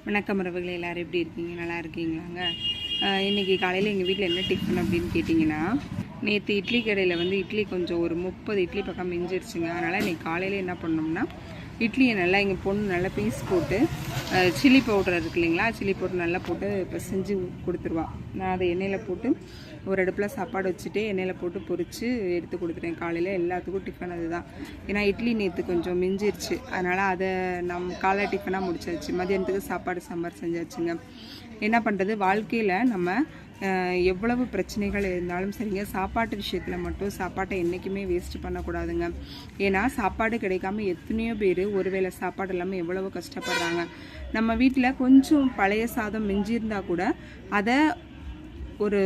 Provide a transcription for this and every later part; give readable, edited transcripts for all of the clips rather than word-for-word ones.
வணக்கம் உறவுகளே, எல்லோரும் எப்படி இருக்கீங்க? நல்லா இருக்கீங்களாங்க? இன்றைக்கி காலையில் எங்கள் வீட்டில் என்ன டிஃபன் அப்படின்னு கேட்டிங்கன்னா, நேற்று இட்லி கடையில் வந்து இட்லி கொஞ்சம் ஒரு 30 இட்லி பக்கம் மிஞ்சிருச்சுங்க. அதனால் இன்றைக்கி காலையில் என்ன பண்ணோம்னா, இட்லியை நல்லா எங்கள் பொண்ணு நல்லா பீஸ் போட்டு சில்லி பவுடர் இருக்கு இல்லைங்களா, சில்லி பவுடர் நல்லா போட்டு இப்போ செஞ்சு கொடுத்துருவான். நான் அதை எண்ணெயில் போட்டு ஒரு அடுப்பில் சாப்பாடு வச்சுட்டு எண்ணெயில் போட்டு பொரித்து எடுத்து கொடுத்துட்டேன். காலையில் எல்லாத்துக்கும் டிஃபன் அதுதான். ஏன்னா இட்லி நேற்று கொஞ்சம் மிஞ்சிருச்சு, அதனால் அதை காலை டிஃபனாக முடிச்சாச்சு. மதியானத்துக்கு சாப்பாடு சாம்பார் செஞ்சாச்சுங்க. என்ன பண்ணுறது, வாழ்க்கையில் நம்ம எவ்வளவு பிரச்சனைகள் இருந்தாலும் சரிங்க, சாப்பாட்டு விஷயத்தில் மட்டும் சாப்பாட்டை என்றைக்குமே வேஸ்ட் பண்ணக்கூடாதுங்க. ஏன்னா சாப்பாடு கிடைக்காம எத்தனையோ பேர் ஒருவேளை சாப்பாடு இல்லாமல் எவ்வளவு கஷ்டப்படுறாங்க. நம்ம வீட்டில் கொஞ்சம் பழைய சாதம் மிஞ்சிருந்தால் கூட அதை ஒரு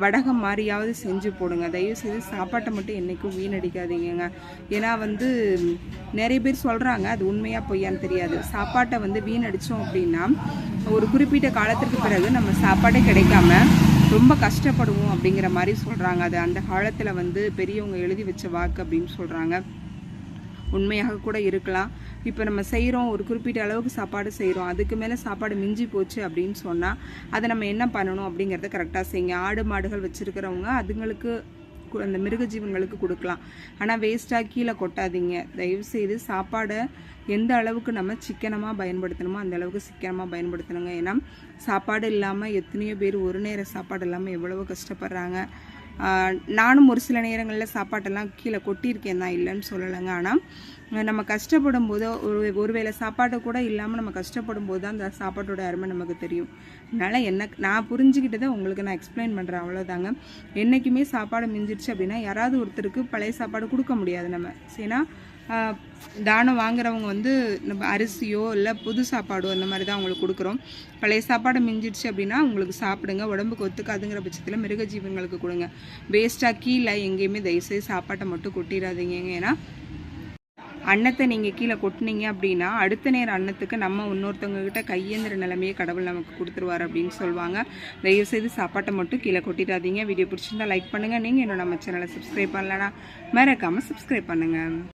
வடகம் மாதிரியாவது செஞ்சு போடுங்க. தயவுசெய்து சாப்பாட்டை மட்டும் என்றைக்கும் வீணடிக்காதீங்க. ஏன்னா நிறைய பேர் சொல்கிறாங்க, அது உண்மையாக பொய்யான்னு தெரியாது. சாப்பாட்டை வீணடித்தோம் அப்படின்னா ஒரு குறிப்பிட்ட காலத்திற்கு பிறகு நம்ம சாப்பாடே கிடைக்காம ரொம்ப கஷ்டப்படுவோம் அப்படிங்கிற மாதிரி சொல்கிறாங்க. அது அந்த காலத்தில் பெரியவங்க எழுதி வச்ச வாக்கு அப்படின்னு சொல்கிறாங்க. உண்மையாக கூட இருக்கலாம். இப்போ நம்ம செய்கிறோம், ஒரு குறிப்பிட்ட அளவுக்கு சாப்பாடு செய்கிறோம், அதுக்கு மேலே சாப்பாடு மிஞ்சி போச்சு அப்படின்னு சொன்னால் அதை நம்ம என்ன பண்ணணும் அப்படிங்கிறத கரெக்டாக செய்யுங்க. ஆடு மாடுகள் வச்சுருக்கிறவங்க அதுங்களுக்கு அந்த மிருக ஜீவன்களுக்கு கொடுக்கலாம். ஆனால் வேஸ்ட்டாக கீழே கொட்டாதீங்க. தயவுசெய்து சாப்பாடை எந்த அளவுக்கு நம்ம சிக்கனமாக பயன்படுத்தணுமோ அந்த அளவுக்கு சிக்கனமாக பயன்படுத்தணுங்க. ஏன்னா சாப்பாடு இல்லாமல் எத்தனையோ பேர் ஒரு நேர சாப்பாடு இல்லாமல் எவ்வளவோ கஷ்டப்படுறாங்க. நானும் ஒரு சில நேரங்களில் சாப்பாட்டெல்லாம் கீழே கொட்டியிருக்கேன் தான், இல்லைன்னு சொல்லலைங்க. ஆனால் நம்ம கஷ்டப்படும் போது ஒருவேளை சாப்பாடு கூட இல்லாமல் நம்ம கஷ்டப்படும் போது தான் அந்த சாப்பாட்டோட அருமை நமக்கு தெரியும். அதனால் நான் புரிஞ்சுக்கிட்டதை உங்களுக்கு நான் எக்ஸ்பிளைன் பண்ணுறேன், அவ்வளோதாங்க. என்றைக்குமே சாப்பாடு மிஞ்சிடுச்சு அப்படின்னா யாராவது ஒருத்தருக்கு பழைய சாப்பாடு கொடுக்க முடியாது நம்ம. ஏன்னா தானம் வாங்குறவங்க நம்ம அரிசியோ இல்லை புது சாப்பாடோ அந்த மாதிரி தான் அவங்களுக்கு கொடுக்குறோம். பழைய சாப்பாடு மிஞ்சிடுச்சு அப்படின்னா உங்களுக்கு சாப்பிடுங்க. உடம்புக்கு ஒத்துக்காதுங்கிற பட்சத்தில் மிருக ஜீவன்களுக்கு கொடுங்க. வேஸ்ட்டாக கீழே எங்கேயுமே தயவுசெய்து சாப்பாட்டை மட்டும் கொட்டிடாதீங்க. ஏன்னா அன்னத்தை நீங்கள் கீழே கொட்டினீங்க அப்படின்னா அடுத்த நேரம் அன்னத்துக்கு நம்ம இன்னொருத்தவங்க கிட்ட கையேந்திர நிலைமையை கடவுள் நமக்கு கொடுத்துருவார் அப்படின்னு சொல்லுவாங்க. தயவுசெய்து சாப்பாட்டை மட்டும் கீழே கொட்டிடாதீங்க. வீடியோ பிடிச்சிருந்தா லைக் பண்ணுங்கள். நீங்கள் இன்னும் நம்ம சேனலை சப்ஸ்கிரைப் பண்ணலன்னா மறக்காமல் சப்ஸ்கிரைப் பண்ணுங்கள்.